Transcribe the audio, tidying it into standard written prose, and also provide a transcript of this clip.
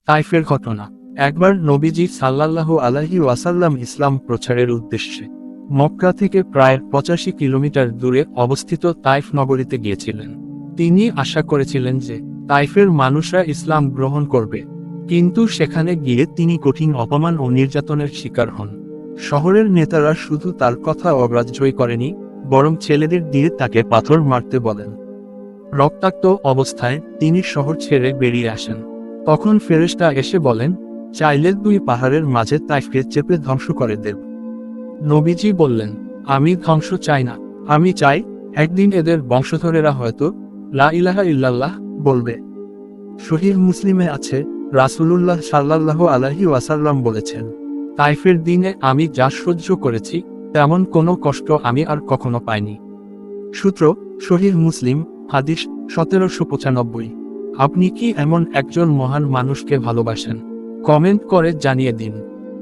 তাইফের ঘটনা। একবার নবীজি সাল্লাল্লাহু আলাইহি ওয়াসাল্লাম ইসলাম প্রচারের উদ্দেশ্যে মক্কা থেকে প্রায় ৮৫ কিলোমিটার দূরে অবস্থিত তাইফ নগরীতে গিয়েছিলেন। তিনি আশা করেছিলেন যে তাইফের মানুষরা ইসলাম গ্রহণ করবে, কিন্তু সেখানে গিয়ে তিনি কঠিন অপমান ও নির্যাতনের শিকার হন। শহরের নেতারা শুধু তার কথা অগ্রাহ্যই করেনি, বরং ছেলেদের দিয়ে তাকে পাথর মারতে বলেন। রক্তাক্ত অবস্থায় তিনি শহর ছেড়ে বেরিয়ে আসেন। তখন ফেরেশতা এসে বলেন, চাইলে দুই পাহাড়ের মাঝে তাইফকে চেপে ধ্বংস করে দেব। নবীজি বললেন, আমি ধ্বংস চাই না, আমি চাই একদিন এদের বংশধরেরা হয়তো লা ইলাহা ইল্লাল্লাহ বলবে। সহিহ মুসলিমে আছে, রাসূলুল্লাহ সাল্লাল্লাহু আলাইহি ওয়াসাল্লাম বলেছেন, তাইফের দিনে আমি যা সহ্য করেছি তেমন কোনো কষ্ট আমি আর কখনো পাইনি। সূত্র, সহিহ মুসলিম, হাদিস ১৭৯৫। আপনি কি এমন একজন মহান মানুষকে ভালোবাসেন? কমেন্ট করে জানিয়ে দিন।